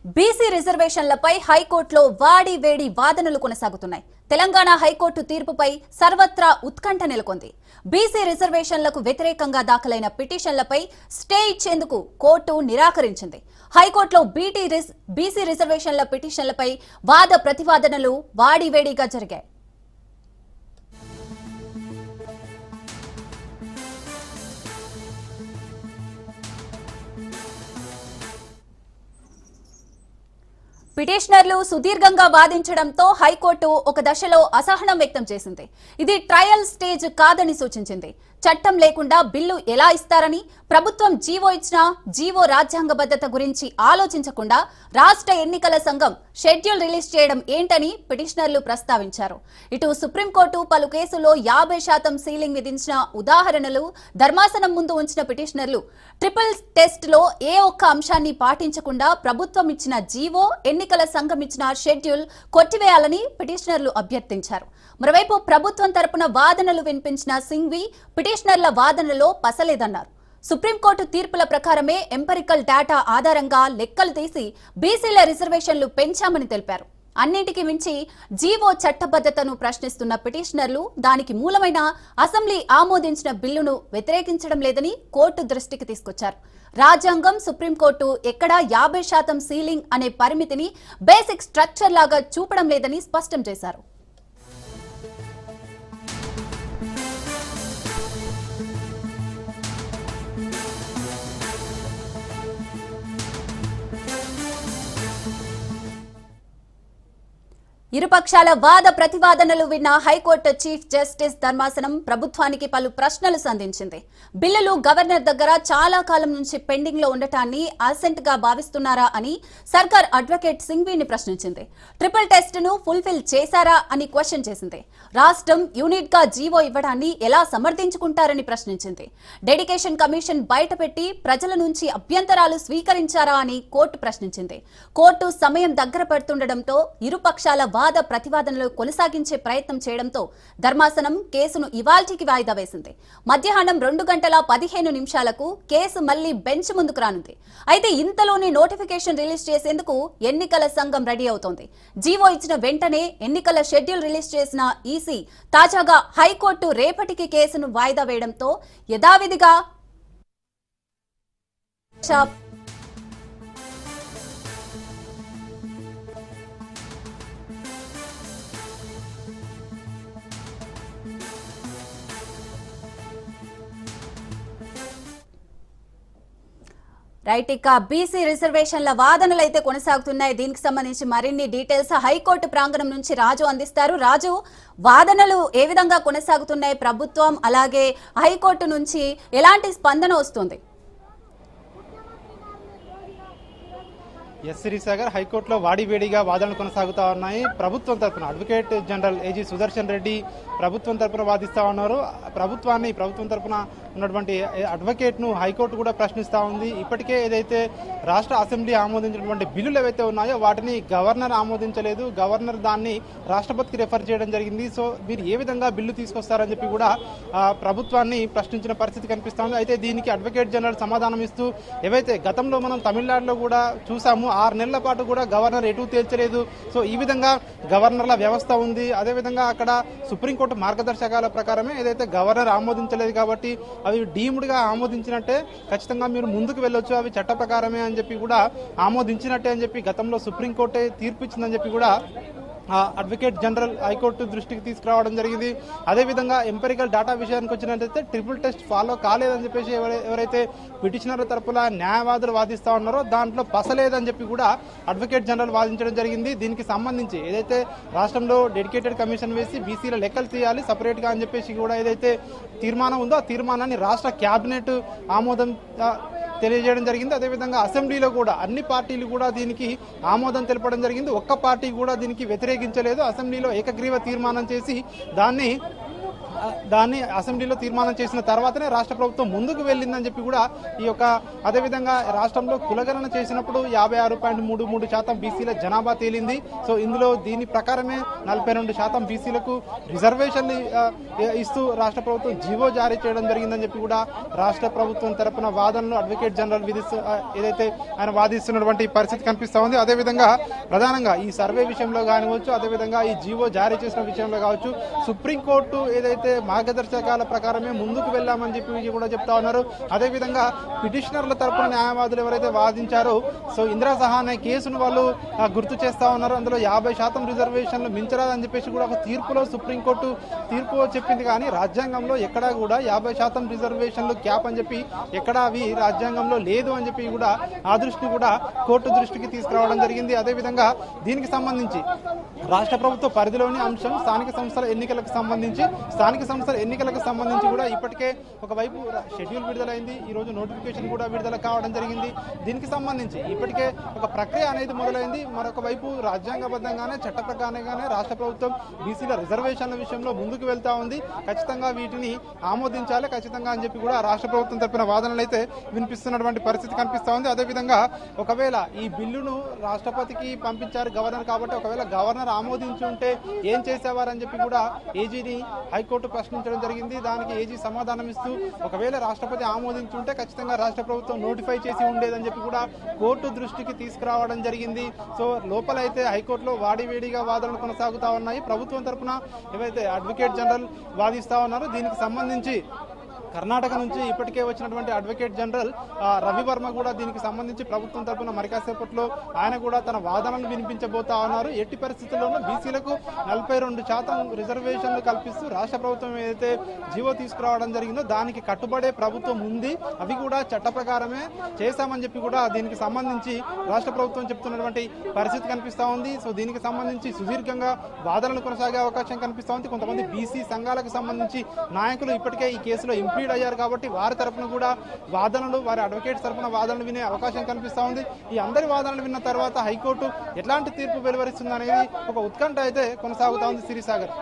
BC రిజర్వేషన్లపై హైకోర్టులో వాడి వేడి వాదనలు కొనసాగుతున్నాయి. తెలంగాణ హైకోర్టు తీర్పుపై సర్వత్రా ఉత్కంఠ నెలకొంది. బీసీ రిజర్వేషన్లకు వ్యతిరేకంగా దాఖలైన పిటిషన్లపై స్టే ఇచ్చేందుకు కోర్టు నిరాకరించింది. హైకోర్టులో బీసీ రిజర్వేషన్ల పిటిషన్లపై వాద ప్రతివాదనలు వాడివేడిగా జరిగాయి. పిటిషనర్లు సుదీర్ఘంగా వాదించడంతో హైకోర్టు ఒక దశలో అసహనం వ్యక్తం చేసింది. ఇది ట్రయల్ స్టేజ్ కాదని సూచించింది. చట్టం లేకుండా బిల్లు ఎలా ఇస్తారని, ప్రభుత్వం జీవో ఇచ్చినా జీవో రాజ్యాంగబద్ధత గురించి ఆలోచించకుండా రాష్ట్ర ఎన్నికల సంఘం షెడ్యూల్ రిలీజ్ చేయడం ఏంటని పిటిషనర్లు ప్రస్తావించారు. ఇటు సుప్రీంకోర్టు పలు కేసుల్లో 50% సీలింగ్ విధించిన ఉదాహరణలు ధర్మాసనం ముందు ఉంచిన పిటిషనర్లు ట్రిపుల్ టెస్ట్ లో ఏ ఒక్క అంశాన్ని పాటించకుండా ప్రభుత్వం ఇచ్చిన జీవో, ఎన్నికల సంఘం ఇచ్చిన షెడ్యూల్ కొట్టివేయాలని పిటిషనర్లు అభ్యర్థించారు. మరోవైపు ప్రభుత్వం తరపున వాదనలు వినిపించిన సింఘ్వి పిటిషనర్ల వాదనలో పసలేదన్నారు. సుప్రీంకోర్టు తీర్పుల ప్రకారమే ఎంపెరికల్ డేటా ఆధారంగా లెక్కలు తీసి బీసీల రిజర్వేషన్లు పెంచామని తెలిపారు. అన్నింటికి మించి జీవో చట్టబద్ధతను ప్రశ్నిస్తున్న పిటిషనర్లు దానికి మూలమైన అసెంబ్లీ ఆమోదించిన బిల్లును వ్యతిరేకించడం లేదని కోర్టు దృష్టికి తీసుకొచ్చారు. రాజ్యాంగం, సుప్రీంకోర్టు ఎక్కడా 50% సీలింగ్ అనే పరిమితిని బేసిక్ స్ట్రక్చర్ లాగా చూపడం లేదని స్పష్టం చేశారు. ఇరుపక్షాల వాద ప్రతివాదనలు విన్న హైకోర్టు చీఫ్ జస్టిస్ ధర్మాసనం ప్రభుత్వానికి పలు ప్రశ్నలు సంధించింది. బిల్లులు గవర్నర్ దగ్గర చాలా కాలం నుంచి పెండింగ్ లో ఉండటాన్ని అసెంట్ గా భావిస్తున్నారా అని సర్కార్ అడ్వకేట్ సింఘ్విని ప్రశ్నించింది. ట్రిపుల్ టెస్ట్ ను ఫుల్ఫిల్ చేశారా అని క్వశ్చన్ చేసింది. రాష్ట్రం యూనిట్ గా జీవో ఇవ్వడాన్ని ఎలా సమర్థించుకుంటారని ప్రశ్నించింది. డెడికేషన్ కమిషన్ బయటపెట్టి ప్రజల నుంచి అభ్యంతరాలు స్వీకరించారా అని కోర్టు ప్రశ్నించింది. కోర్టు సమయం దగ్గర పడుతుండటంతో ఇరుపక్షాల వాద ప్రతివాదనలు కొనసాగించే ప్రయత్నం చేయడంతో ధర్మాసనం కేసును ఇవాల్టికి వాయిదా వేసింది. మధ్యాహ్నం 2:15 కేసు మళ్లీ బెంచ్ ముందుకు రానుంది. అయితే ఇంతలోనే నోటిఫికేషన్ రిలీజ్ చేసేందుకు ఎన్నికల సంఘం రెడీ అవుతోంది. జీవో ఇచ్చిన వెంటనే ఎన్నికల షెడ్యూల్ రిలీజ్ చేసిన ఈసీ తాజాగా హైకోర్టు రేపటికి కేసును వాయిదా వేయడంతో యథావిధిగా రైట్. ఇక బీసీ రిజర్వేషన్ల వాదనలు అయితే కొనసాగుతున్నాయి. దీనికి సంబంధించి మరిన్ని డీటెయిల్స్ హైకోర్టు ప్రాంగణం నుంచి రాజు అందిస్తారు. రాజు, వాదనలు ఏ విధంగా కొనసాగుతున్నాయి? ప్రభుత్వం అలాగే హైకోర్టు నుంచి ఎలాంటి స్పందన వస్తుంది? శ్రీసాగర్, హైకోర్టులో వాడివేడిగా వాదనలు కొనసాగుతా ఉన్నాయి. ప్రభుత్వం తరఫున advocate general AG Sudarshan Reddy ప్రభుత్వం తరఫున వాదిస్తా ఉన్నారు. ప్రభుత్వం తరఫున ఉన్నటువంటి అడ్వకేట్ ను హైకోర్టు కూడా ప్రశ్నిస్తా ఉంది. ఇప్పటికే ఏదైతే రాష్ట్ర అసెంబ్లీ ఆమోదించినటువంటి బిల్లులు ఏవైతే ఉన్నాయో వాటిని గవర్నర్ ఆమోదించలేదు. గవర్నర్ దాన్ని రాష్ట్రపతికి రెఫర్ చేయడం జరిగింది. సో మీరు ఏ విధంగా బిల్లు తీసుకొస్తారని చెప్పి కూడా ప్రభుత్వాన్ని ప్రశ్నించిన పరిస్థితి కనిపిస్తా ఉంది. అయితే దీనికి అడ్వకేట్ జనరల్ సమాధానం ఇస్తూ ఏవైతే గతంలో మనం తమిళనాడులో కూడా చూసాము, 6 నెలల పాటు కూడా గవర్నర్ ఎటు తేల్చలేదు. సో ఈ విధంగా గవర్నర్ల వ్యవస్థ ఉంది. అదేవిధంగా అక్కడ సుప్రీంకోర్టు మార్గదర్శకాల ప్రకారమే ఏదైతే గవర్నర్ ఆమోదించలేదు కాబట్టి అవి డీమ్డ్ గా ఆమోదించినట్టే, ఖచ్చితంగా మీరు ముందుకు వెళ్ళొచ్చు, అవి చట్ట ప్రకారమే అని చెప్పి కూడా ఆమోదించినట్టే అని చెప్పి గతంలో సుప్రీంకోర్టే తీర్పు ఇచ్చిందని చెప్పి కూడా అడ్వకేట్ జనరల్ హైకోర్టు దృష్టికి తీసుకురావడం జరిగింది. అదేవిధంగా ఎంపెరికల్ డేటా విషయానికి వచ్చినట్లయితే ట్రిపుల్ టెస్ట్ ఫాలో కాలేదని చెప్పేసి ఎవరైతే పిటిషనర్ తరపున న్యాయవాదులు వాదిస్తా ఉన్నారో దాంట్లో పసలేదని చెప్పి కూడా అడ్వకేట్ జనరల్ వాదించడం జరిగింది. దీనికి సంబంధించి ఏదైతే రాష్ట్రంలో డెడికేటెడ్ కమిషన్ వేసి బీసీల లెక్కలు తీయాలి సపరేట్ గా అని చెప్పేసి కూడా ఏదైతే తీర్మానం ఉందో ఆ తీర్మానాన్ని రాష్ట్ర క్యాబినెట్ ఆమోదం తెలియజేయడం జరిగింది. అదేవిధంగా అసెంబ్లీలో కూడా అన్ని పార్టీలు కూడా దీనికి ఆమోదం తెలపడం జరిగింది. ఒక్క పార్టీ కూడా దీనికి వ్యతిరేకించలేదు. అసెంబ్లీలో ఏకగ్రీవ తీర్మానం చేసి దాన్ని అసెంబ్లీలో తీర్మానం చేసిన తర్వాతనే రాష్ట్ర ప్రభుత్వం ముందుకు వెళ్ళిందని చెప్పి కూడా అదేవిధంగా రాష్ట్రంలో కులగణన చేసినప్పుడు 56.33% బీసీల జనాభా తేలింది. సో ఇందులో దీని ప్రకారమే 42% బీసీలకు రిజర్వేషన్లు ఇస్తూ రాష్ట్ర ప్రభుత్వం జీవో జారీ చేయడం జరిగిందని చెప్పి కూడా రాష్ట్ర ప్రభుత్వం తరపున వాదనలు అడ్వకేట్ జనరల్ ఏదైతే ఆయన వాదిస్తున్నటువంటి పరిస్థితి కనిపిస్తా ఉంది. అదేవిధంగా ప్రధానంగా ఈ సర్వే విషయంలో కానివచ్చు, అదేవిధంగా ఈ జీవో జారీ చేసిన విషయంలో కావచ్చు, సుప్రీంకోర్టు ఏదైతే మార్గదర్శకాల ప్రకారమే ముందుకు వెళ్ళామని చెప్పి కూడా చెప్తా ఉన్నారు. అదేవిధంగా పిటిషనర్ల తరపున న్యాయవాదులు ఎవరైతే వాదించారో సో ఇందిరా సహాయ కేసును వాళ్ళు గుర్తు చేస్తా ఉన్నారు. అందులో 50% రిజర్వేషన్లు మించరాదని చెప్పేసి కూడా ఒక తీర్పులో సుప్రీంకోర్టు తీర్పు చెప్పింది. కానీ రాజ్యాంగంలో ఎక్కడా కూడా 50% రిజర్వేషన్లు క్యాప్ అని చెప్పి ఎక్కడా అవి రాజ్యాంగంలో లేదు అని చెప్పి కూడా ఆ దృష్టిని కూడా కోర్టు దృష్టికి తీసుకురావడం జరిగింది. అదేవిధంగా దీనికి సంబంధించి రాష్ట్ర ప్రభుత్వ పరిధిలోని అంశం స్థానిక సంస్థల ఎన్నికలకు సంబంధించి కూడా ఇప్పటికే ఒకవైపు షెడ్యూల్ విడుదలైంది. ఈ రోజు నోటిఫికేషన్ కూడా విడుదల కావడం జరిగింది. దీనికి సంబంధించి ఇప్పటికే ఒక ప్రక్రియ అనేది మొదలైంది. మరొక వైపు రాజ్యాంగబద్ధంగానే చట్ట ప్రకారంగానే రాష్ట్ర ప్రభుత్వం బీసీల రిజర్వేషన్ల విషయంలో ముందుకు వెళ్తా ఉంది. ఖచ్చితంగా వీటిని ఆమోదించాలి ఖచ్చితంగా అని చెప్పి కూడా రాష్ట్ర ప్రభుత్వం తరపున వాదనలు అయితే వినిపిస్తున్నటువంటి పరిస్థితి కనిపిస్తా ఉంది. అదేవిధంగా ఒకవేళ ఈ బిల్లును రాష్ట్రపతికి పంపించారు గవర్నర్ కాబట్టి ఒకవేళ గవర్నర్ ఆమోదించి ఉంటే ఏం చేసేవారని చెప్పి కూడా ఏజీని హైకోర్టు ప్రశ్నించడం జరిగింది. దానికి ఏజీ సమాధానం ఇస్తూ ఒకవేళ రాష్ట్రపతి ఆమోదించి ఉంటే ఖచ్చితంగా రాష్ట్ర ప్రభుత్వం నోటిఫై చేసి ఉండేదని చెప్పి కూడా కోర్టు దృష్టికి తీసుకురావడం జరిగింది. సో లోపలైతే హైకోర్టులో వాడివేడిగా వాదనలు కొనసాగుతా ఉన్నాయి. ప్రభుత్వం తరపున ఏవైతే అడ్వకేట్ జనరల్ వాదిస్తా ఉన్నారో దీనికి సంబంధించి కర్ణాటక నుంచి ఇప్పటికే వచ్చినటువంటి అడ్వకేట్ జనరల్ రవివర్మ కూడా దీనికి సంబంధించి ప్రభుత్వం తరపున మరికాసేపట్లో ఆయన కూడా తన వాదనలు వినిపించబోతా ఉన్నారు. ఎట్టి పరిస్థితుల్లోనూ బీసీలకు 42% రిజర్వేషన్లు కల్పిస్తూ రాష్ట్ర ప్రభుత్వం ఏదైతే జీవో తీసుకురావడం జరిగిందో దానికి కట్టుబడే ప్రభుత్వం ఉంది. అవి కూడా చట్ట ప్రకారమే చేశామని చెప్పి కూడా దీనికి సంబంధించి రాష్ట్ర ప్రభుత్వం చెప్తున్నటువంటి పరిస్థితి కనిపిస్తా ఉంది. సో దీనికి సంబంధించి సుదీర్ఘంగా వాదనలు కొనసాగే అవకాశం కనిపిస్తా ఉంది. కొంతమంది బీసీ సంఘాలకు సంబంధించి నాయకులు ఇప్పటికే ఈ కేసులో అయ్యారు కాబట్టి వారి తరపున కూడా వాదనలు వారి అడ్వకేట్స్ తరపున వాదనలు వినే అవకాశం కనిపిస్తా ఉంది. ఈ అందరి వాదనలు విన్న తర్వాత హైకోర్టు ఎట్లాంటి తీర్పు వెలువరిస్తుంది అనేది ఒక ఉత్కంఠ అయితే కొనసాగుతా ఉంది. సిరిసాగర్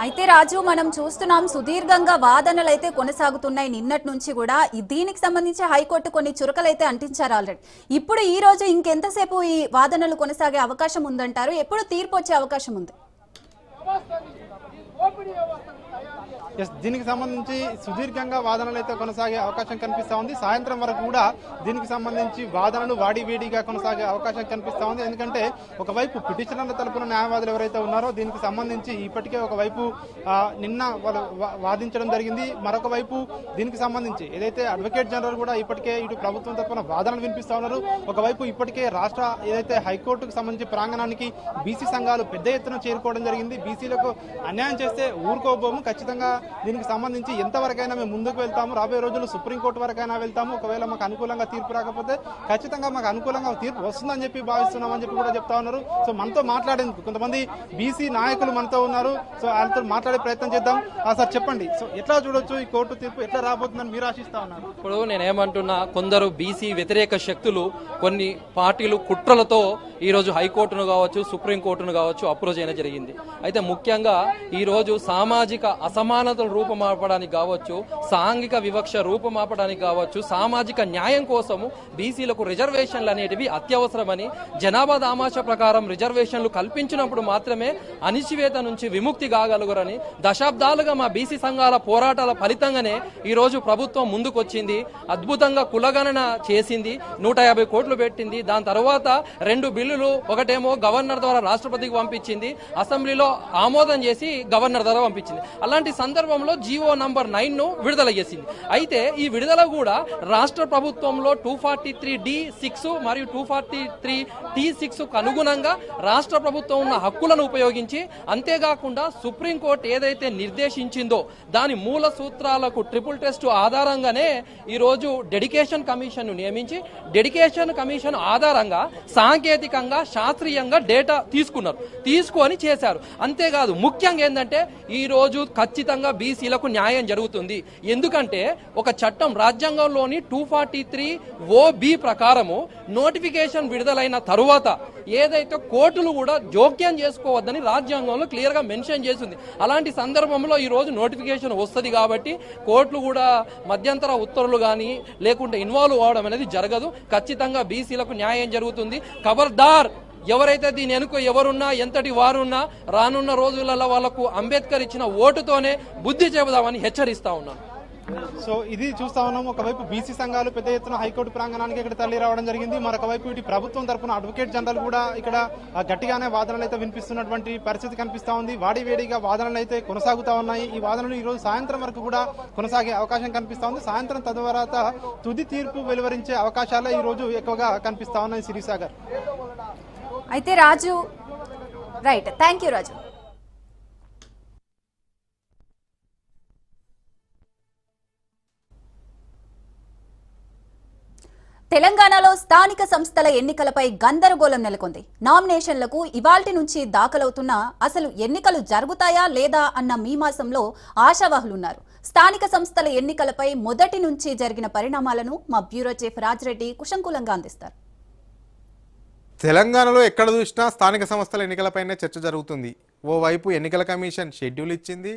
అయితే రాజు మనం చూస్తున్నాం సుదీర్ఘంగా వాదనలు అయితే కొనసాగుతున్నాయి నిన్నటి నుంచి కూడా. దీనికి సంబంధించి హైకోర్టు కొన్ని చురకలు అయితే అంటించారు ఆల్రెడీ. ఇప్పుడు ఈ రోజు ఇంకెంతసేపు ఈ వాదనలు కొనసాగే అవకాశం ఉందంటారు? ఎప్పుడు తీర్పు వచ్చే అవకాశం ఉంది? దీనికి సంబంధించి సుదీర్ఘంగా వాదనలు అయితే కొనసాగే అవకాశం కనిపిస్తా ఉంది. సాయంత్రం వరకు కూడా దీనికి సంబంధించి వాదనలు వాడివేడిగా కొనసాగే అవకాశం కనిపిస్తా ఉంది. ఎందుకంటే ఒకవైపు పిటిషనర్ల తరపున న్యాయవాదులు ఎవరైతే ఉన్నారో దీనికి సంబంధించి ఇప్పటికే ఒకవైపు నిన్న వాళ్ళు వాదించడం జరిగింది. మరొక వైపు దీనికి సంబంధించి ఏదైతే అడ్వకేట్ జనరల్ కూడా ఇప్పటికే ఇటు ప్రభుత్వం తరపున వాదనలు వినిపిస్తా ఉన్నారు. ఒకవైపు ఇప్పటికే రాష్ట్ర ఏదైతే హైకోర్టుకు సంబంధించి ప్రాంగణానికి బీసీ సంఘాలు పెద్ద ఎత్తున చేరుకోవడం జరిగింది. బీసీలకు అన్యాయం చేస్తే ఊరుకోబోము, ఖచ్చితంగా దీనికి సంబంధించి ఎంతవరకైనా మేము ముందుకు వెళ్తాము, రాబోయే రోజుల్లో సుప్రీంకోర్టు వరకైనా వెళ్తాము. ఒకవేళ మాకు అనుకూలంగా తీర్పు రాకపోతే ఖచ్చితంగా మాకు అనుకూలంగా తీర్పు వస్తుందని చెప్పి భావిస్తున్నామని చెప్పి కూడా చెప్తా ఉన్నారు. సో మనతో మాట్లాడేందుకు కొంతమంది బీసీ నాయకులు మనతో ఉన్నారు. సో వాళ్ళతో మాట్లాడే ప్రయత్నం చేద్దాం. సార్ చెప్పండి, సో ఎట్లా చూడొచ్చు ఈ కోర్టు తీర్పు ఎట్లా రాబోతుందని మీరు ఆశిస్తా ఉన్నారు? ఇప్పుడు నేనేమంటున్నా, కొందరు బీసీ వ్యతిరేక శక్తులు కొన్ని పార్టీలు కుట్రలతో ఈరోజు హైకోర్టును కావచ్చు సుప్రీంకోర్టును కావచ్చు అప్రోచ్ అయినా జరిగింది. అయితే ముఖ్యంగా ఈరోజు సామాజిక అసమానతలు రూపమాపడానికి కావచ్చు, సాంఘిక వివక్ష రూపమాపడానికి కావచ్చు, సామాజిక న్యాయం కోసము బీసీలకు రిజర్వేషన్లు అనేటివి అత్యవసరమని, జనాభా దామాష ప్రకారం రిజర్వేషన్లు కల్పించినప్పుడు మాత్రమే అణిచివేత నుంచి విముక్తి కాగలుగురని దశాబ్దాలుగా మా బీసీ సంఘాల పోరాటాల ఫలితంగానే ఈరోజు ప్రభుత్వం ముందుకొచ్చింది. అద్భుతంగా కులగణన చేసింది, 150 కోట్లు పెట్టింది. దాని తర్వాత 2 బిల్లులు, ఒకటేమో గవర్నర్ ద్వారా రాష్ట్రపతికి పంపించింది, అసెంబ్లీలో ఆమోదం చేసి గవర్నర్ ద్వారా పంపించింది. అలాంటి సందర్భంలో జీవో నంబర్ 9 ను విడుదల చేసింది. అయితే ఈ విడుదల కూడా రాష్ట్ర ప్రభుత్వంలో 243D6 మరియు 243T6 కు అనుగుణంగా రాష్ట్ర ప్రభుత్వం ఉన్న హక్కులను ఉపయోగించి, అంతేకాకుండా సుప్రీంకోర్టు ఏదైతే నిర్దేశించిందో దాని మూల సూత్రాలకు ట్రిపుల్ టెస్ట్ ఆధారంగానే ఈరోజు డెడికేషన్ కమిషన్ ను నియమించి, డెడికేషన్ కమిషన్ ఆధారంగా సాంకేతికంగా శాస్త్రీయంగా డేటా తీసుకొని చేశారు. అంతేకాదు ముఖ్యంగా ఏంటంటే ఈ రోజు ఖచ్చితంగా బీసీలకు న్యాయం జరుగుతుంది. ఎందుకంటే ఒక చట్టం రాజ్యాంగంలోని 243OB ప్రకారము నోటిఫికేషన్ విడుదలైన తరువాత ఏదైతే కోర్టులు కూడా జోక్యం చేసుకోవద్దని రాజ్యాంగంలో క్లియర్ గా మెన్షన్ చేసింది. అలాంటి సందర్భంలో ఈ రోజు నోటిఫికేషన్ వస్తుంది కాబట్టి కోర్టులు కూడా మధ్యంతర ఉత్తర్వులు కానీ లేకుంటే ఇన్వాల్వ్ అవడం అనేది జరగదు. ఖచ్చితంగా బీసీలకు న్యాయం జరుగుతుంది. ఖబర్దార్ ఎవరైతే దీని వెనుక ఎవరున్నా ఎంతటి వారున్నా రానున్న రోజులలో వాళ్లకు అంబేద్కర్ ఇచ్చిన ఓటుతోనే బుద్ధి చెబుదామని హెచ్చరిస్తా ఉన్నాను. సో ఇది చూస్తా ఉన్నాం. ఒకవైపు బీసీ సంఘాలు పెద్ద ఎత్తున హైకోర్టు ప్రాంగణానికి ఇక్కడ తరలి రావడం జరిగింది. మరొక వైపు ఇటు ప్రభుత్వం తరఫున అడ్వకేట్ జనరల్ కూడా ఇక్కడ గట్టిగానే వాదనలు అయితే వినిపిస్తున్నటువంటి పరిస్థితి కనిపిస్తా ఉంది. వాడివేడిగా వాదనలు అయితే కొనసాగుతా ఉన్నాయి. ఈ వాదనలు ఈ రోజు సాయంత్రం వరకు కూడా కొనసాగే అవకాశం కనిపిస్తా ఉంది. సాయంత్రం తరువాత తుది తీర్పు వెలువరించే అవకాశాలే ఈ రోజు ఎక్కువగా కనిపిస్తా ఉన్నాయి. సిరిసాగర్ అయితే రాజు, రైట్, థ్యాంక్ యూ రాజు. తెలంగాణలో స్థానిక సంస్థల ఎన్నికలపై గందరగోళం నెలకొంది. నామినేషన్లకు ఇవాల్టి నుంచి దాఖలవుతున్నా అసలు ఎన్నికలు జరుగుతాయా లేదా అన్న మీమాసంలో ఆశావాహులున్నారు. స్థానిక సంస్థల ఎన్నికలపై మొదటి నుంచి జరిగిన పరిణామాలను మా బ్యూరో చీఫ్ రాజిరెడ్డి కుశంకులంగా అందిస్తారు. తెలంగాణలో ఎక్కడ చూసినా స్థానిక సంస్థల ఎన్నికలపైనే చర్చ జరుగుతుంది. ఓవైపు ఎన్నికల కమిషన్ షెడ్యూల్ ఇచ్చింది,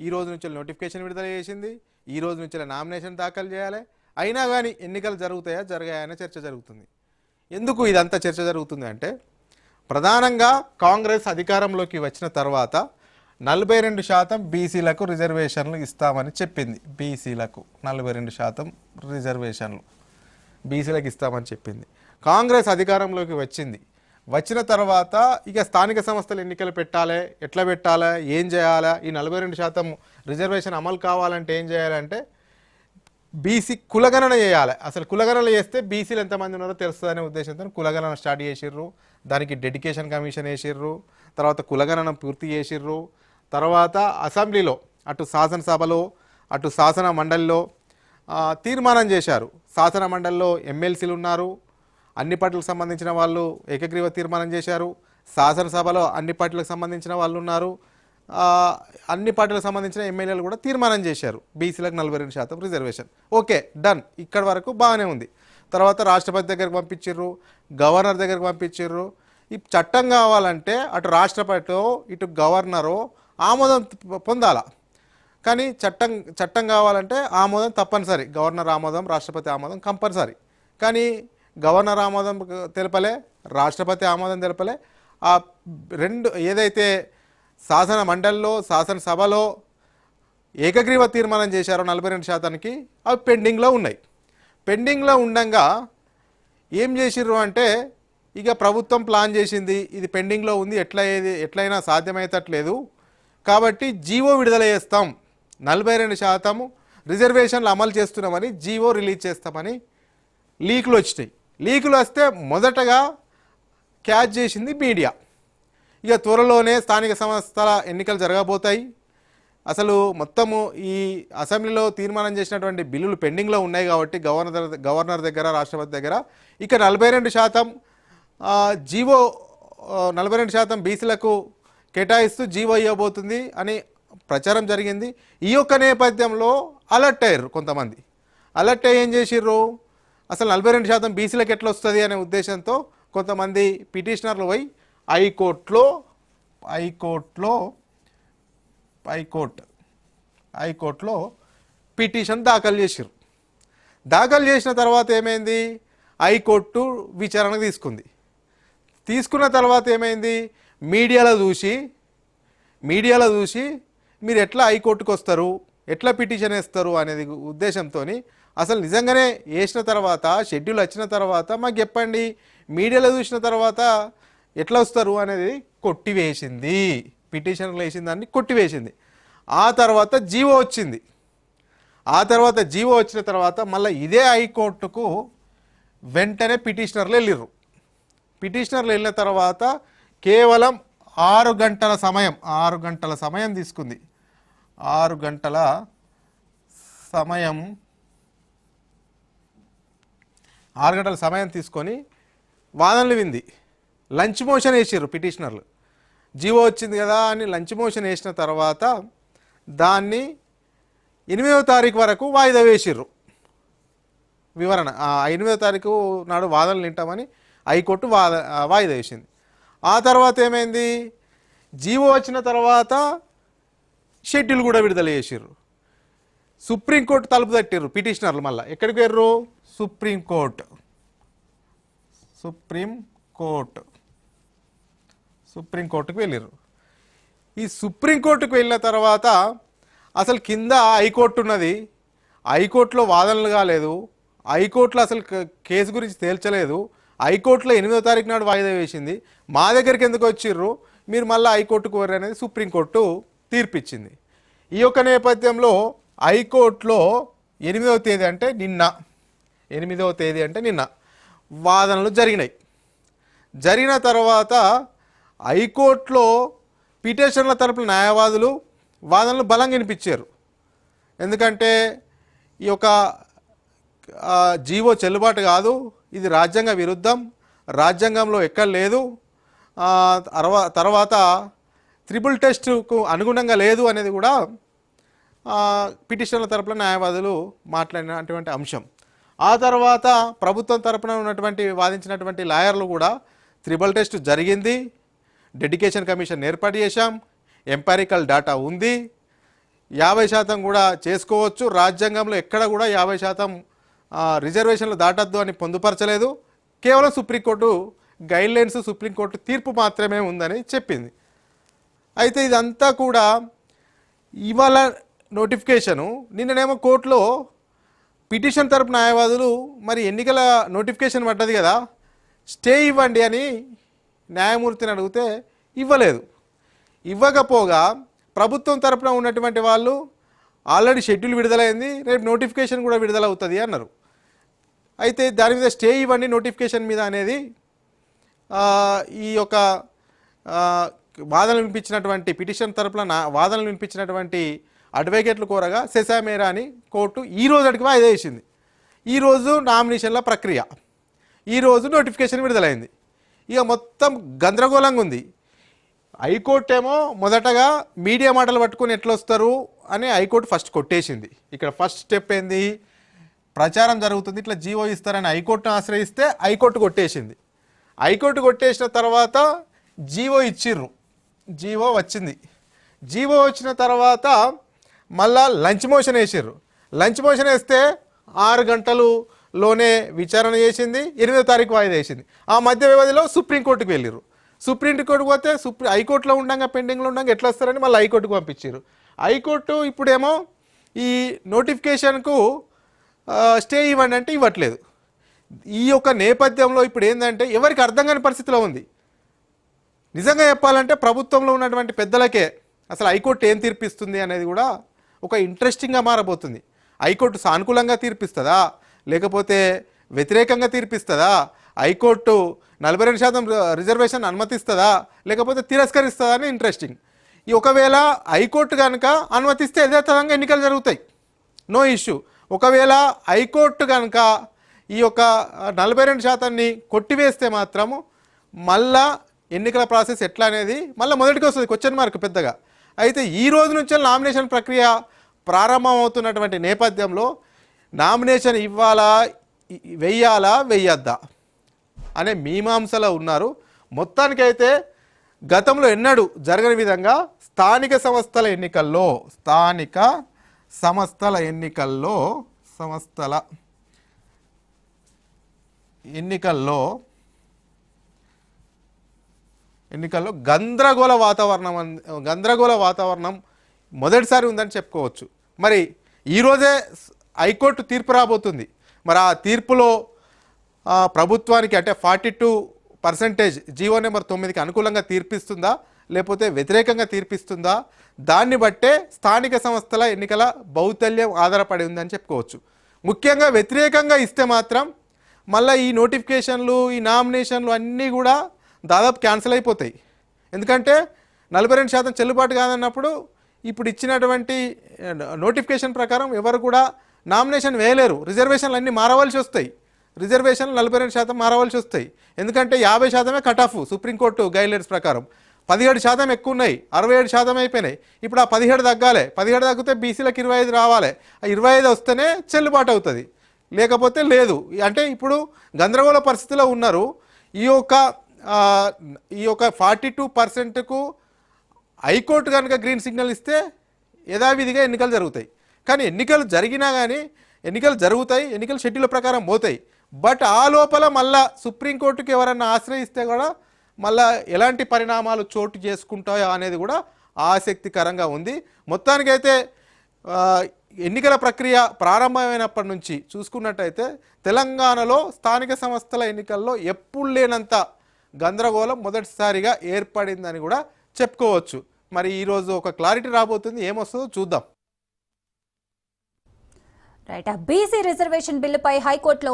ఈ రోజు నుంచి నోటిఫికేషన్ విడుదల చేసింది, ఈ రోజు నుంచి నామినేషన్ దాఖలు చేయాలి. అయినా కానీ ఎన్నికలు జరగాయా అనే చర్చ జరుగుతుంది. ఎందుకు ఇదంతా చర్చ జరుగుతుంది అంటే, ప్రధానంగా కాంగ్రెస్ అధికారంలోకి వచ్చిన తర్వాత 42% బీసీలకు రిజర్వేషన్లు ఇస్తామని చెప్పింది. బీసీలకు 42% రిజర్వేషన్లు బీసీలకు ఇస్తామని చెప్పింది. కాంగ్రెస్ అధికారంలోకి వచ్చిన తర్వాత ఇక స్థానిక సంస్థల ఎన్నికలు పెట్టాలి, ఎట్లా పెట్టాలి, ఏం చేయాలా, ఈ 42% రిజర్వేషన్ అమలు కావాలంటే ఏం చేయాలంటే బీసీ కులగణన చేయాలి. అసలు కులగణన చేస్తే బీసీలు ఎంతమంది ఉన్నారో తెలుస్తుందనే ఉద్దేశంతో కులగణన స్టార్ట్ చేసిర్రు. దానికి డెడికేషన్ కమిషన్ వేసిర్రు, తర్వాత కులగణన పూర్తి చేసిర్రు. తర్వాత అసెంబ్లీలో అటు శాసనసభలో అటు శాసన మండలిలో తీర్మానం చేశారు. శాసన మండలిలో ఎమ్మెల్సీలు ఉన్నారు, అన్ని పార్టీలకు సంబంధించిన వాళ్ళు ఏకగ్రీవ తీర్మానం చేశారు. శాసనసభలో అన్ని పార్టీలకు సంబంధించిన వాళ్ళు ఉన్నారు, అన్ని పార్టీలకు సంబంధించిన ఎమ్మెల్యేలు కూడా తీర్మానం చేశారు బీసీలకు 42% రిజర్వేషన్. ఓకే, డన్, ఇక్కడ వరకు బాగానే ఉంది. తర్వాత రాష్ట్రపతి దగ్గరికి పంపించారు, గవర్నర్ దగ్గరికి పంపించారు. ఈ చట్టం కావాలంటే అటు రాష్ట్రపతితో ఇటు గవర్నరో ఆమోదం పొందాల. కానీ చట్టం కావాలంటే ఆమోదం తప్పనిసరి. గవర్నర్ ఆమోదం, రాష్ట్రపతి ఆమోదం కంపల్సరీ. కానీ గవర్నర్ ఆమోదం తెలపలే, రాష్ట్రపతి ఆమోదం తెలపలే. ఆ రెండు ఏదైతే శాసన మండలిలో శాసనసభలో ఏకగ్రీవ తీర్మానం చేశారో 42%కి అవి పెండింగ్లో ఉన్నాయి. పెండింగ్లో ఉండగా ఏం చేసిర్రు అంటే, ఇక ప్రభుత్వం ప్లాన్ చేసింది ఇది పెండింగ్లో ఉంది, ఎట్లయినా సాధ్యమయ్యేటట్లేదు కాబట్టి జీవో విడుదల చేస్తాం, 42% రిజర్వేషన్లు అమలు చేస్తున్నామని జీవో రిలీజ్ చేస్తామని లీకులు వచ్చినాయి. లీకులు వస్తే మొదటగా క్యాచ్ చేసింది మీడియా. ఇక త్వరలోనే స్థానిక సంస్థల ఎన్నికలు జరగబోతాయి. అసలు మొత్తము ఈ అసెంబ్లీలో తీర్మానం చేసినటువంటి బిల్లులు పెండింగ్లో ఉన్నాయి కాబట్టి గవర్నర్ దగ్గర, రాష్ట్రపతి దగ్గర ఇక 42% జీవో 42% బీసీలకు కేటాయిస్తూ జీవో ఇవ్వబోతుంది అని ప్రచారం జరిగింది. ఈ యొక్క నేపథ్యంలో అలర్ట్ అయ్యారు కొంతమంది. అలర్ట్ అయ్యి ఏం చేసిర్రు, అసలు 42% బీసీలకు ఎట్లా వస్తుంది అనే ఉద్దేశంతో కొంతమంది పిటిషనర్లు పోయి హైకోర్టులో పిటిషన్ దాఖలు చేసిర్రు. దాఖలు చేసిన తర్వాత ఏమైంది, హైకోర్టు విచారణకు తీసుకున్న తర్వాత ఏమైంది, మీడియాలో చూసి మీరు ఎట్లా హైకోర్టుకు వస్తారు, ఎట్లా పిటిషన్ వేస్తారు అనేది ఉద్దేశంతో అసలు నిజంగానే వేసిన తర్వాత షెడ్యూల్ వచ్చిన తర్వాత మాకు చెప్పండి, మీడియాలో చూసిన తర్వాత ఎట్లా వస్తారు అనేది కొట్టివేసింది. పిటిషన్లు వేసిన దాన్ని కొట్టివేసింది. ఆ తర్వాత జీవో వచ్చింది. వచ్చిన తర్వాత మళ్ళీ ఇదే హైకోర్టుకు వెంటనే పిటిషనర్లు వెళ్ళిన తర్వాత కేవలం 6 గంటల సమయం తీసుకుంది. 6 గంటల సమయం తీసుకొని వాదనలు వింది. లంచ్ మోషన్ వేసారు పిటిషనర్లు. జీవో వచ్చింది కదా అని లంచ్ మోషన్ వేసిన తర్వాత దాన్ని 8వ తారీఖు వరకు వాయిదా వేసిర్రు. వివరణ 8వ తారీఖు నాడు వాదనలు వింటామని హైకోర్టు వాయిదా వేసింది. ఆ తర్వాత ఏమైంది, జీవో వచ్చిన తర్వాత షెడ్యూల్ కూడా విడుదల చేసిర్రు. సుప్రీంకోర్టు తలుపు తట్టిర్రు పిటిషనర్లు. మళ్ళీ ఎక్కడికి వెళ్ళరు, సుప్రీంకోర్టు సుప్రీంకోర్టుకు వెళ్ళారు. ఈ సుప్రీంకోర్టుకు వెళ్ళిన తర్వాత అసలు కింద హైకోర్టు ఉన్నది, హైకోర్టులో వాదనలు కాలేదు, హైకోర్టులో అసలు కేసు గురించి తేల్చలేదు, హైకోర్టులో 8వ తారీఖు నాడు వాయిదా వేసింది, మా దగ్గరికి ఎందుకు వచ్చిర్రు మీరు మళ్ళీ హైకోర్టుకు వెళ్ళరు అనేది సుప్రీంకోర్టు తీర్పిచ్చింది. ఈ యొక్క నేపథ్యంలో హైకోర్టులో 8వ తేదీ అంటే నిన్న వాదనలు జరిగినాయి. జరిగిన తర్వాత హైకోర్టులో పిటిషన్ల తరపున న్యాయవాదులు వాదనలు బలంగా వినిపించారు. ఎందుకంటే ఈ యొక్క జీవో చెల్లుబాటు కాదు, ఇది రాజ్యాంగ విరుద్ధం, రాజ్యాంగంలో ఎక్కడ లేదు, తర్వాత త్రిబుల్ టెస్టుకు అనుగుణంగా లేదు అనేది కూడా పిటిషన్ల తరపున న్యాయవాదులు మాట్లాడినటువంటి అంశం. ఆ తర్వాత ప్రభుత్వం తరపున ఉన్నటువంటి వాదించినటువంటి లాయర్లు కూడా త్రిబుల్ టెస్ట్ జరిగింది, డెడికేషన్ కమిషన్ ఏర్పాటు చేశాం, ఎంపారికల్ డేటా ఉంది, 50% కూడా చేసుకోవచ్చు, రాజ్యాంగంలో ఎక్కడ కూడా 50% రిజర్వేషన్లు దాటద్దు అని పొందుపరచలేదు, కేవలం సుప్రీంకోర్టు గైడ్లైన్స్ సుప్రీంకోర్టు తీర్పు మాత్రమే ఉందని చెప్పింది. అయితే ఇదంతా కూడా ఇవాళ నోటిఫికేషను, నిన్ననేమో కోర్టులో పిటిషన్ తరపు న్యాయవాదులు మరి ఎన్నికల నోటిఫికేషన్ పడ్డది కదా స్టే ఇవ్వండి అని న్యాయమూర్తిని అడిగితే ఇవ్వలేదు. ఇవ్వకపోగా ప్రభుత్వం తరపున ఉన్నటువంటి వాళ్ళు ఆల్రెడీ షెడ్యూల్ విడుదలైంది, రేపు నోటిఫికేషన్ కూడా విడుదలవుతుంది అన్నారు. అయితే దాని మీద స్టే ఇవ్వండి నోటిఫికేషన్ మీద అనేది ఈ యొక్క వాదనలు వినిపించినటువంటి పిటిషన్ తరపున వాదనలు వినిపించినటువంటి అడ్వకేట్లు కోరగా సెసామేరా అని కోర్టు ఈ రోజు అడిగి వాయిదా వేసింది. ఈరోజు నామినేషన్ల ప్రక్రియ, ఈరోజు నోటిఫికేషన్ విడుదలైంది. ఇక మొత్తం గందరగోళంగా ఉంది. హైకోర్టు ఏమో మొదటగా మీడియా మాటలు పట్టుకొని ఎట్లా వస్తారు అని హైకోర్టు ఫస్ట్ కొట్టేసింది. ఇక్కడ ఫస్ట్ స్టెప్ ఏంది, ప్రచారం జరుగుతుంది ఇట్లా జీవో ఇస్తారని హైకోర్టును ఆశ్రయిస్తే హైకోర్టు కొట్టేసింది. హైకోర్టు కొట్టేసిన తర్వాత జీవో ఇచ్చిర్రు, జీవో వచ్చింది. జీవో వచ్చిన తర్వాత మళ్ళా లంచ్ మోషన్ వేసిర్రు. లంచ్ మోషన్ వేస్తే 6 గంటలులోనే విచారణ చేసింది, 8వ తారీఖు వాయిదా వేసింది. ఆ మధ్య వ్యవధిలో సుప్రీంకోర్టుకు వెళ్ళిర్రు. సుప్రీంకోర్టుకు పోతే హైకోర్టులో ఉండగా పెండింగ్లో ఉండగా ఎట్లా వస్తారని మళ్ళీ హైకోర్టుకు పంపించారు. హైకోర్టు ఇప్పుడేమో ఈ నోటిఫికేషన్కు స్టే ఇవ్వండి అంటే ఇవ్వట్లేదు. ఈ యొక్క నేపథ్యంలో ఇప్పుడు ఏంటంటే ఎవరికి అర్థం కాని పరిస్థితిలో ఉంది. నిజంగా చెప్పాలంటే ప్రభుత్వంలో ఉన్నటువంటి పెద్దలకే అసలు హైకోర్టు ఏం తీర్పిస్తుంది అనేది కూడా ఒక ఇంట్రెస్టింగ్గా మారబోతుంది. హైకోర్టు సానుకూలంగా తీర్పిస్తుందా లేకపోతే వ్యతిరేకంగా తీర్పిస్తుందా, హైకోర్టు 42% రిజర్వేషన్ అనుమతిస్తుందా లేకపోతే తిరస్కరిస్తుందా అని ఇంట్రెస్టింగ్. ఈ ఒకవేళ హైకోర్టు కనుక అనుమతిస్తే యథాతథంగా ఎన్నికలు జరుగుతాయి, నో ఇష్యూ. ఒకవేళ హైకోర్టు కనుక ఈ యొక్క 42%ని కొట్టివేస్తే మాత్రము మళ్ళా ఎన్నికల ప్రాసెస్ ఎట్లా అనేది మళ్ళీ మొదటికి వస్తుంది, క్వశ్చన్ మార్క్ పెద్దగా. అయితే ఈ రోజు నుంచే నామినేషన్ ప్రక్రియ ప్రారంభమవుతున్నటువంటి నేపథ్యంలో నామినేషన్ ఇవ్వాలా వెయ్యాలా వెయ్యొద్దా అనే మీమాంసలో ఉన్నారు. మొత్తానికైతే గతంలో ఎన్నడూ జరగని విధంగా స్థానిక సంస్థల ఎన్నికల్లో గందరగోళ వాతావరణం మొదటిసారి ఉందని చెప్పుకోవచ్చు. మరి ఈరోజే హైకోర్టు తీర్పు రాబోతుంది. మరి ఆ తీర్పులో ప్రభుత్వానికి అంటే 42% జీవో నెంబర్ 9కి అనుకూలంగా తీర్పిస్తుందా లేకపోతే వ్యతిరేకంగా తీర్పిస్తుందా, దాన్ని బట్టే స్థానిక సంస్థల ఎన్నికల బౌద్ధల్యం ఆధారపడి ఉందని చెప్పుకోవచ్చు. ముఖ్యంగా వ్యతిరేకంగా ఇస్తే మాత్రం మళ్ళీ ఈ నోటిఫికేషన్లు ఈ నామినేషన్లు అన్నీ కూడా దాదాపు క్యాన్సిల్ అయిపోతాయి. ఎందుకంటే 42% చెల్లుబాటు కాదన్నప్పుడు ఇప్పుడు ఇచ్చినటువంటి నోటిఫికేషన్ ప్రకారం ఎవరు కూడా నామినేషన్ వేయలేరు. రిజర్వేషన్లు అన్నీ మారవలసి వస్తాయి, రిజర్వేషన్లు 42% మారవలసి వస్తాయి. ఎందుకంటే 50% కట్ ఆఫ్ సుప్రీంకోర్టు గైడ్లైన్స్ ప్రకారం. 17% ఎక్కువ ఉన్నాయి, 67% అయిపోయినాయి. ఇప్పుడు ఆ 17 తగ్గాలి, 17 తగ్గితే బీసీలకు 25 రావాలి, ఆ 25 వస్తేనే చెల్లుబాటు అవుతుంది, లేకపోతే లేదు. అంటే ఇప్పుడు గందరగోళ పరిస్థితిలో ఉన్నారు. ఈ యొక్క 42%కు హైకోర్టు కనుక గ్రీన్ సిగ్నల్ ఇస్తే యథావిధిగా ఎన్నికలు జరుగుతాయి. కానీ ఎన్నికలు జరిగినా కానీ ఎన్నికలు జరుగుతాయి, ఎన్నికలు షెడ్యూల్ ప్రకారం పోతాయి. బట్ ఆ లోపల మళ్ళా సుప్రీంకోర్టుకి ఎవరన్నా ఆశ్రయిస్తే కూడా మళ్ళా ఎలాంటి పరిణామాలు చోటు చేసుకుంటాయో అనేది కూడా ఆసక్తికరంగా ఉంది. మొత్తానికైతే ఎన్నికల ప్రక్రియ ప్రారంభమైనప్పటి నుంచి చూసుకున్నట్టయితే తెలంగాణలో స్థానిక సంస్థల ఎన్నికల్లో ఎప్పుడు లేనంత గందరగోళం మొదటిసారిగా ఏర్పడిందని కూడా చెప్పుకోవచ్చు. మరి ఈరోజు ఒక క్లారిటీ రాబోతుంది, ఏమొస్తుందో చూద్దాం. రైట్. బీసీ రిజర్వేషన్ బిల్లుపై హైకోర్టులో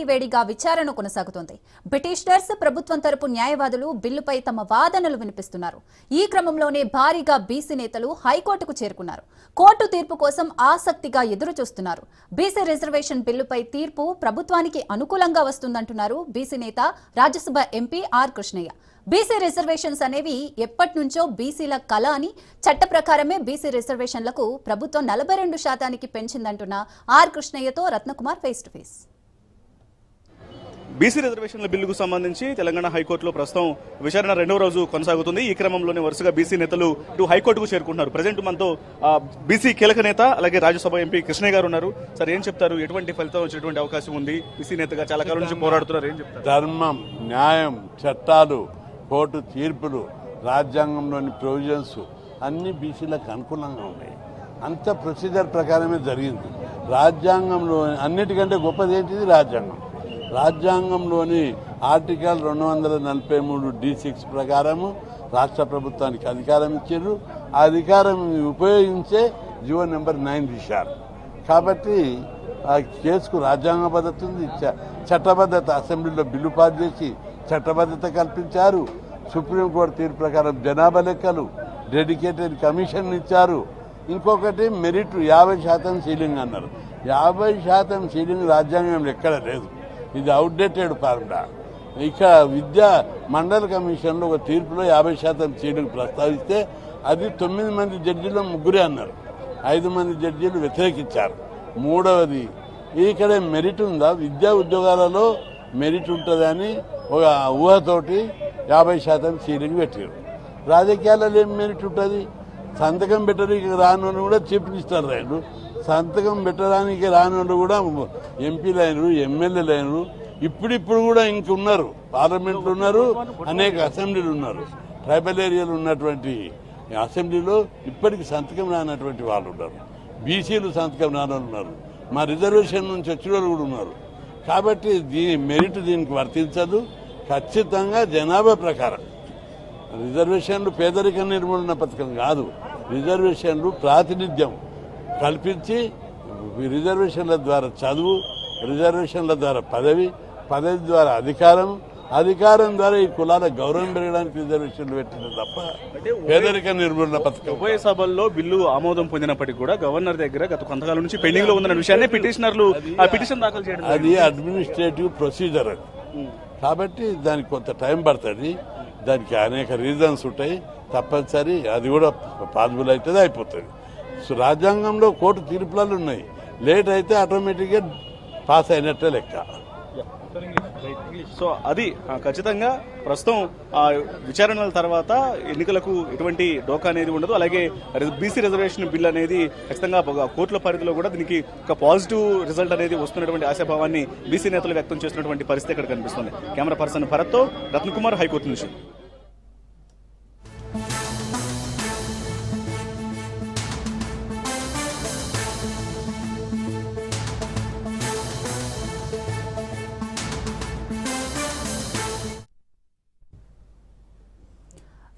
వేడిగా విచారణ కొనసాగుతోంది. పిటిషనర్స్, ప్రభుత్వం తరపు న్యాయవాదులు బిల్లుపై తమ వాదనలు వినిపిస్తున్నారు. ఈ క్రమంలోనే భారీగా బీసీ నేతలు హైకోర్టుకు చేరుకున్నారు. కోర్టు తీర్పు కోసం ఆసక్తిగా ఎదురు చూస్తున్నారు. బీసీ రిజర్వేషన్ బిల్లుపై తీర్పు ప్రభుత్వానికి అనుకూలంగా వస్తుందంటున్నారు బీసీ నేత, Rajya Sabha MP R Krishnaiah. BC reservations అనేవి ఎప్పటి నుంచో బీసీల కళ అని, చట్ట ప్రకారమే బీసీ రిజర్వేషన్లకు ప్రభుత్వం 42% పెంచిందంటున్న ఆర్ కృష్ణయ్యతో Ratnakumar face to face. BC రిజర్వేషన్ల బిల్లుకు సంబంధించి తెలంగాణ హైకోర్టులో ప్రస్తుతం విచారణ 2వ రోజు కొనసాగుతుంది. ఈ క్రమంలోనే వరుసగా బీసీ నేతలు ఇటు హైకోర్టుకు చేరుకుంటున్నారు. ప్రజెంట్ మనతో బీసీ కీలక నేత అలాగే రాజ్యసభ ఎంపీ కృష్ణయ్య గారు ఉన్నారు. సార్, ఏం చెప్తారు? ఎటువంటి ఫలితం వచ్చేటువంటి అవకాశం ఉంది? బీసీ నేతగా చాలా కాలం నుంచి పోరాడుతున్నారు, ఏం చెప్తారు? ధర్మం, న్యాయం, చట్టాలు, కోర్టు తీర్పులు, రాజ్యాంగంలోని ప్రొవిజన్స్ అన్ని బీసీలకు అనుకూలంగా ఉన్నాయి. అంత ప్రొసీజర్ ప్రకారమే జరిగింది. రాజ్యాంగంలో అన్నిటికంటే గొప్పది ఏంటిది? రాజ్యాంగం. రాజ్యాంగంలోని ఆర్టికల్ 243(d)(6) ప్రకారము రాష్ట్ర ప్రభుత్వానికి అధికారం ఇచ్చారు. ఆ అధికారం ఉపయోగించే జీవో నెంబర్ 9 తీశారు. కాబట్టి ఆ కేసుకు రాజ్యాంగ పద్ధతి ఉంది, చట్టబద్ధత. అసెంబ్లీలో బిల్లు పాస్ చేసి చట్టబద్ధత కల్పించారు. సుప్రీంకోర్టు తీర్పు ప్రకారం జనాభా లెక్కలు, డెడికేటెడ్ కమిషన్ ఇచ్చారు. ఇంకొకటి మెరిట్ 50% సీలింగ్ అన్నారు. 50% సీలింగ్ రాజ్యాంగంలో ఎక్కడ లేదు. ఇది అవుట్డేటెడ్ ఫార్ములా. ఇక విద్యా మండల కమిషన్లో ఒక తీర్పులో 50% సీలింగ్ ప్రస్తావిస్తే అది 9 మంది జడ్జీలు 3 అన్నారు. 5 మంది జడ్జీలు వ్యతిరేకించారు. మూడవది, ఇక్కడే మెరిట్ ఉందా? విద్యా ఉద్యోగాలలో మెరిట్ ఉంటుందని ఒక ఊహతోటి 50% సీలింగ్ పెట్టారు. రాజకీయాలలో ఏం మెరిట్ ఉంటుంది? సంతకం పెట్టడానికి రానోళ్ళు కూడా చీఫ్ మినిస్టర్ అయినరు, సంతకం పెట్టడానికి రానోళ్ళు కూడా ఎంపీలు అయినరు, ఎమ్మెల్యేలు అయినరు. ఇప్పుడు కూడా ఇంకున్నారు, పార్లమెంట్లు ఉన్నారు, అనేక అసెంబ్లీలు ఉన్నారు. ట్రైబల్ ఏరియాలు ఉన్నటువంటి అసెంబ్లీలో ఇప్పటికి సంతకం రానటువంటి వాళ్ళు ఉన్నారు. బీసీలు సంతకం రానోళ్ళు ఉన్నారు. మా రిజర్వేషన్ నుంచి వచ్చిన వాళ్ళు కూడా ఉన్నారు. కాబట్టి దీని మెరిట్ దీనికి వర్తించదు. ఖచ్చితంగా జనాభా ప్రకారం రిజర్వేషన్లు పేదరిక నిర్మూలన పథకం కాదు. రిజర్వేషన్లు ప్రాతినిధ్యం కల్పించి రిజర్వేషన్ల ద్వారా చదువు, రిజర్వేషన్ల ద్వారా పదవి ద్వారా అధికారం ద్వారా ఈ కులాల గౌరవం పెరగడానికి రిజర్వేషన్లు పెట్టింది తప్ప పేదరిక నిర్మూలన పథకం. ఉభయ సభల్లో బిల్లు ఆమోదం పొందినప్పటికీ కూడా గవర్నర్ దగ్గర గత కొంతకాలం నుంచి పెండింగ్ లో ఉందన్న విషయాన్ని పిటిషనర్లు ఆ పిటిషన్ దాఖలు చేయడం అది అడ్మినిస్ట్రేటివ్ ప్రొసీజర్ అది. కాబట్టి దానికి కొంత టైం పడుతుంది. దానికి అనేక రీజన్స్ ఉంటాయి. తప్పనిసరి అది కూడా పాసిబుల్ అవుతుంది, అయిపోతుంది. సో రాజ్యాంగంలో కోర్టు తీర్పులు ఉన్నాయి. లేట్ అయితే ఆటోమేటిక్గా పాస్ అయినట్టే లెక్క. సో అది ఖచ్చితంగా ప్రస్తుతం విచారణల తర్వాత ఎన్నికలకు ఎటువంటి డోకా అనేది ఉండదు. అలాగే బీసీ రిజర్వేషన్ బిల్ అనేది ఖచ్చితంగా కోర్టుల పరిధిలో కూడా దీనికి ఒక పాజిటివ్ రిజల్ట్ అనేది వస్తున్నటువంటి ఆశాభావాన్ని బీసీ నేతలు వ్యక్తం చేస్తున్నటువంటి పరిస్థితి ఇక్కడ కనిపిస్తుంది. కెమెరా పర్సన్ భరత్తో రత్నకుమార్, హైకోర్టు నుంచి.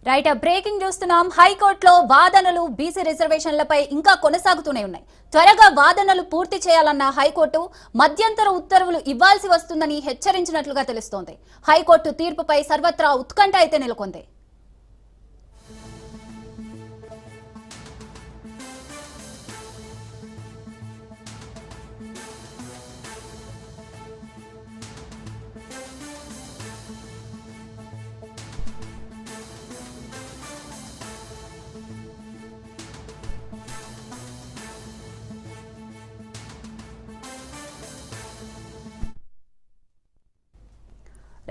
రైట్. బ్రేకింగ్ చూస్తున్నాం. హైకోర్టులో వాదనలు బీసీ రిజర్వేషన్లపై ఇంకా కొనసాగుతూనే ఉన్నాయి. త్వరగా వాదనలు పూర్తి చేయాలన్న హైకోర్టు మధ్యంతర ఉత్తర్వులు ఇవ్వాల్సి వస్తుందని హెచ్చరించినట్లుగా తెలుస్తోంది. హైకోర్టు తీర్పుపై సర్వత్రా ఉత్కంఠ అయితే నెలకొంది.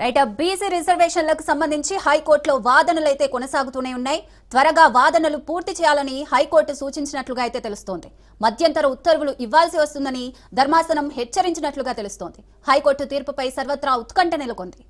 రైట్. బీసీ రిజర్వేషన్లకు సంబంధించి హైకోర్టులో వాదనలు అయితే కొనసాగుతూనే ఉన్నాయి. త్వరగా వాదనలు పూర్తి చేయాలని హైకోర్టు సూచించినట్లుగా అయితే తెలుస్తోంది. మధ్యంతర ఉత్తర్వులు ఇవ్వాల్సి వస్తుందని ధర్మాసనం హెచ్చరించినట్లుగా తెలుస్తోంది. హైకోర్టు తీర్పుపై సర్వత్రా ఉత్కంఠ నెలకొంది.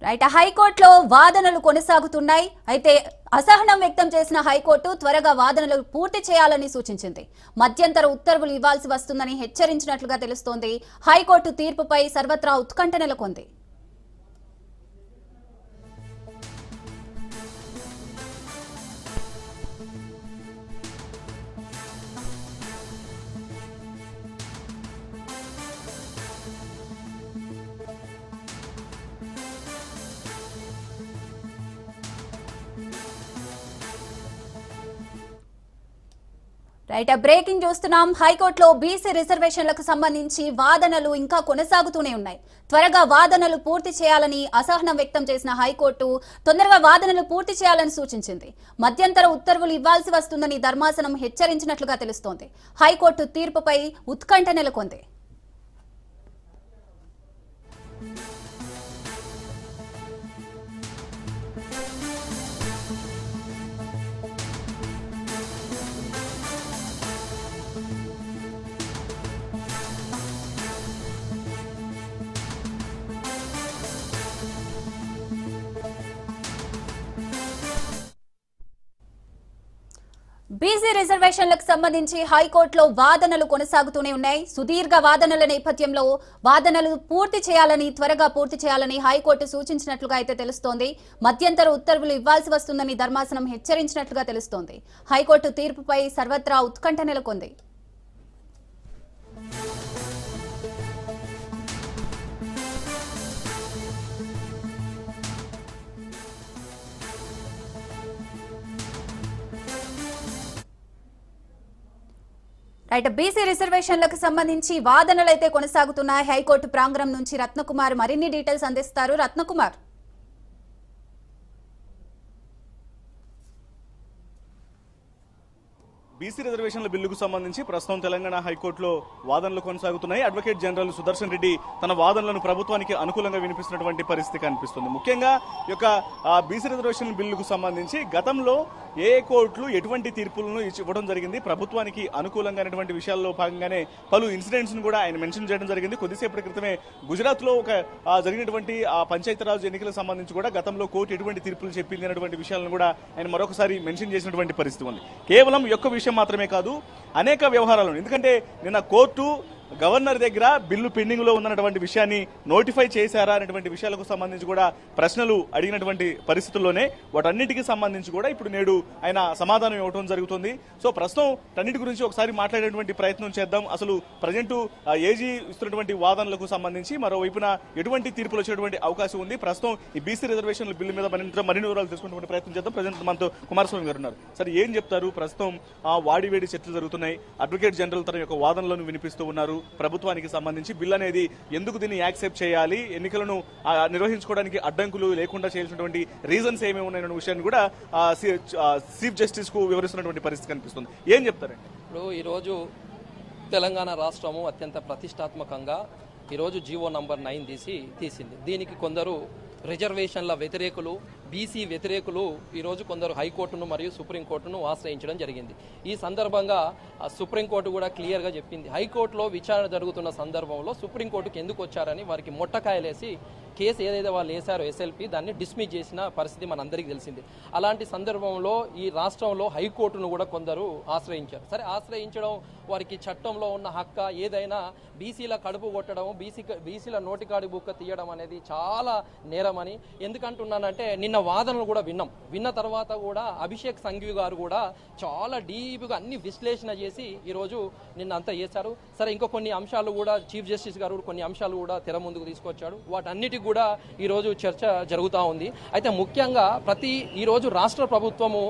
రైట్, హైకోర్టులో వాదనలు కొనసాగుతున్నాయి. అయితే అసహనం వ్యక్తం చేసిన హైకోర్టు త్వరగా వాదనలు పూర్తి చేయాలని సూచించింది. మధ్యంతర ఉత్తర్వులు ఇవ్వాల్సి వస్తుందని హెచ్చరించినట్లుగా తెలుస్తోంది. హైకోర్టు తీర్పుపై సర్వత్రా ఉత్కంఠ నెలకొంది. రైట్, బ్రేకింగ్ చూస్తున్నాం. హైకోర్టులో బీసీ రిజర్వేషన్లకు సంబంధించి వాదనలు ఇంకా కొనసాగుతూనే ఉన్నాయి. త్వరగా వాదనలు పూర్తి చేయాలని అసహనం వ్యక్తం చేసిన హైకోర్టు తొందరగా వాదనలు పూర్తి చేయాలని సూచించింది. మధ్యంతర ఉత్తర్వులు ఇవ్వాల్సి వస్తుందని ధర్మాసనం హెచ్చరించినట్లుగా తెలుస్తోంది. హైకోర్టు తీర్పుపై ఉత్కంఠ నెలకొంది. బీసీ రిజర్వేషన్లకు సంబంధించి హైకోర్టులో వాదనలు కొనసాగుతూనే ఉన్నాయి. సుదీర్ఘ వాదనల నేపథ్యంలో వాదనలు త్వరగా పూర్తి చేయాలని హైకోర్టు సూచించినట్లుగా అయితే తెలుస్తోంది. మధ్యంతర ఉత్తర్వులు ఇవ్వాల్సి వస్తుందని ధర్మాసనం హెచ్చరించినట్లుగా తెలుస్తోంది. హైకోర్టు తీర్పుపై సర్వత్రా ఉత్కంఠ నెలకొంది. రైట్, బీసీ రిజర్వేషన్లకు సంబంధించి వాదనలు అయితే కొనసాగుతున్నాయి. హైకోర్టు ప్రాంగణం నుంచి రత్నకుమార్ మరిన్ని డీటెయిల్స్ అందిస్తారు. రత్నకుమార్. బీసీ రిజర్వేషన్ల బిల్లుకు సంబంధించి ప్రస్తుతం తెలంగాణ హైకోర్టులో వాదనలు కొనసాగుతున్నాయి. అడ్వకేట్ జనరల్ సుదర్శన్ రెడ్డి తన వాదనలను ప్రభుత్వానికి అనుకూలంగా వినిపిస్తున్నటువంటి పరిస్థితి కనిపిస్తుంది. ముఖ్యంగా ఈ యొక్క బీసీ రిజర్వేషన్ బిల్లుకు సంబంధించి గతంలో ఏ కోర్టులు ఎటువంటి తీర్పులను ఇవ్వడం జరిగింది, ప్రభుత్వానికి అనుకూలంగానేటువంటి విషయాల్లో భాగంగానే పలు ఇన్సిడెంట్స్ ను కూడా ఆయన మెన్షన్ చేయడం జరిగింది. కొద్దిసేపటి క్రితమే గుజరాత్ లో జరిగినటువంటి పంచాయతీరాజ్ ఎన్నికలకు సంబంధించి కూడా గతంలో కోర్టు ఎటువంటి తీర్పులు చెప్పింది అనేటువంటి విషయాలను కూడా ఆయన మరొకసారి మెన్షన్ చేసినటువంటి పరిస్థితి ఉంది. కేవలం యొక్క విషయం మాత్రమే కాదు, అనేక వ్యవహారాలను, ఎందుకంటే నిన్న కోర్టు గవర్నర్ దగ్గర బిల్లు పెండింగ్ లో ఉన్నటువంటి విషయాన్ని నోటిఫై చేశారా అనేటువంటి విషయాలకు సంబంధించి కూడా ప్రశ్నలు అడిగినటువంటి పరిస్థితుల్లోనే వాటన్నిటికీ సంబంధించి కూడా ఇప్పుడు నేడు ఆయన సమాధానం ఇవ్వడం జరుగుతుంది. సో ప్రస్తుతం అన్నిటి గురించి ఒకసారి మాట్లాడేటువంటి ప్రయత్నం చేద్దాం. అసలు ప్రజెంట్ ఏజీ ఇస్తున్నటువంటి వాదనలకు సంబంధించి మరోవైపున ఎటువంటి తీర్పులు వచ్చేటువంటి అవకాశం ఉంది, ప్రస్తుతం ఈ బీసీ రిజర్వేషన్ల బిల్లు మీద మరిన్ని వివరాలు తెలుసుకునే ప్రయత్నం చేద్దాం. ప్రజెంట్ మనతో కుమారస్వామి గారు ఉన్నారు. సరే, ఏం చెప్తారు? ప్రస్తుతం వాడివేడి చర్చలు జరుగుతున్నాయి. అడ్వకేట్ జనరల్ తన యొక్క వాదనలను వినిపిస్తూ ఉన్నారు. ప్రభుత్వానికి సంబంధించి బిల్ అనేది ఎందుకు దీన్ని యాక్సెప్ట్ చేయాలి, ఎన్నికలను నిర్వహించుకోవడానికి అడ్డంకులు లేకుండా చేయాల్సినటువంటి రీజన్స్ ఏమేమి ఉన్నాయన్న విషయాన్ని కూడా చీఫ్ జస్టిస్ కు వివరిస్తున్నటువంటి పరిస్థితి కనిపిస్తుంది. ఏం చెప్తారండి? ఇప్పుడు ఈరోజు తెలంగాణ రాష్ట్రము అత్యంత ప్రతిష్టాత్మకంగా ఈరోజు జీవో నంబర్ 9 తీసింది. దీనికి కొందరు రిజర్వేషన్ల వ్యతిరేకులు, బీసీ వ్యతిరేకులు ఈరోజు కొందరు హైకోర్టును మరియు సుప్రీంకోర్టును ఆశ్రయించడం జరిగింది. ఈ సందర్భంగా సుప్రీంకోర్టు కూడా క్లియర్గా చెప్పింది. హైకోర్టులో విచారణ జరుగుతున్న సందర్భంలో సుప్రీంకోర్టుకి ఎందుకు వచ్చారని వారికి మొట్టకాయలేసి కేసు ఏదైతే వాళ్ళు వేశారో ఎస్ఎల్పి దాన్ని డిస్మిస్ చేసిన పరిస్థితి మనందరికీ తెలిసింది. అలాంటి సందర్భంలో ఈ రాష్ట్రంలో హైకోర్టును కూడా కొందరు ఆశ్రయించారు. సరే, ఆశ్రయించడం వారికి చట్టంలో ఉన్న హక్క. ఏదైనా బీసీల కడుపు కొట్టడం, బీసీల నోటికాడి బుక్క తీయడం అనేది చాలా నేరమని ఎందుకంటున్నానంటే, నిన్న వాదనలు కూడా విన్న తర్వాత కూడా అభిషేక్ సంఘవి గారు కూడా చాలా డీప్గా అన్ని విశ్లేషణ చేసి ఈరోజు నిన్న అంతా చేశారు. సరే, ఇంకో కొన్ని అంశాలు కూడా చీఫ్ జస్టిస్ గారు కొన్ని అంశాలు కూడా తెర ముందుకు తీసుకొచ్చాడు. వాటన్నిటికి కూడా ఈరోజు చర్చ జరుగుతూ ఉంది. అయితే ముఖ్యంగా ఈరోజు రాష్ట్ర ప్రభుత్వము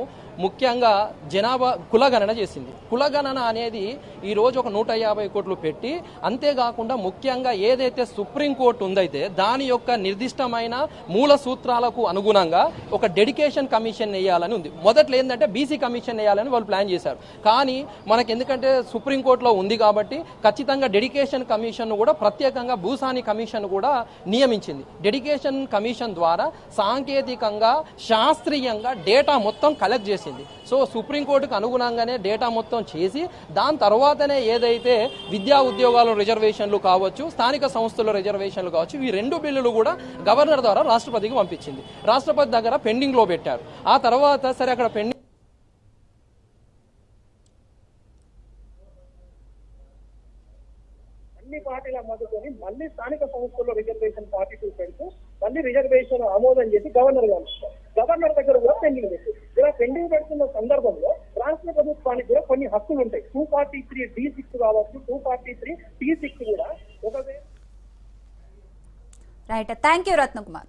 ముఖ్యంగా జనాభా కులగణన చేసింది. కులగణన అనేది ఈరోజు ఒక 150 కోట్లు పెట్టి, అంతేకాకుండా ముఖ్యంగా ఏదైతే సుప్రీంకోర్టు ఉందైతే దాని యొక్క నిర్దిష్టమైన మూల సూత్రాలకు అనుగుణంగా ఒక డెడికేషన్ కమిషన్ వేయాలని ఉంది. మొదట్లో ఏంటంటే బీసీ కమిషన్ వేయాలని వాళ్ళు ప్లాన్ చేశారు. కానీ మనకి ఎందుకంటే సుప్రీంకోర్టులో ఉంది కాబట్టి ఖచ్చితంగా డెడికేషన్ కమిషన్ కూడా ప్రత్యేకంగా భూసాని కమిషన్ కూడా నియమించింది. డెడికేషన్ కమిషన్ ద్వారా సాంకేతికంగా శాస్త్రీయంగా డేటా మొత్తం కలెక్ట్ చేసింది. చేసింది. సో సుప్రీంకోర్టుకు అనుగుణంగానే డేటా మొత్తం చేసి దాని తర్వాతనే ఏదైతే విద్యా ఉద్యోగాల రిజర్వేషన్లు కావచ్చు, స్థానిక సంస్థల రిజర్వేషన్లు కావచ్చు, ఈ 2 బిల్లులు కూడా గవర్నర్ ద్వారా రాష్ట్రపతికి పంపించింది. రాష్ట్రపతి దగ్గర పెండింగ్ లో పెట్టారు. ఆ తర్వాత సరే అక్కడ పెండింగ్ అన్ని పార్టీల మద్దతుని మళ్ళీ స్థానిక సంస్థల్లో రిజర్వేషన్ 42 పెడుతూ మళ్ళీ రిజర్వేషన్ ఆమోదం చేసి గవర్నర్ గారు గవర్నర్ దగ్గర కూడా పెండింగ్ పెట్టి ఇలా పెండింగ్ పెడుతున్న సందర్భంలో రాష్ట్ర ప్రభుత్వానికి కూడా కొన్ని హక్కులు ఉంటాయి. 243D6 కావచ్చు, 243T6 కూడా ఒకవేళ రైట్, థ్యాంక్ యూ రత్నకుమార్.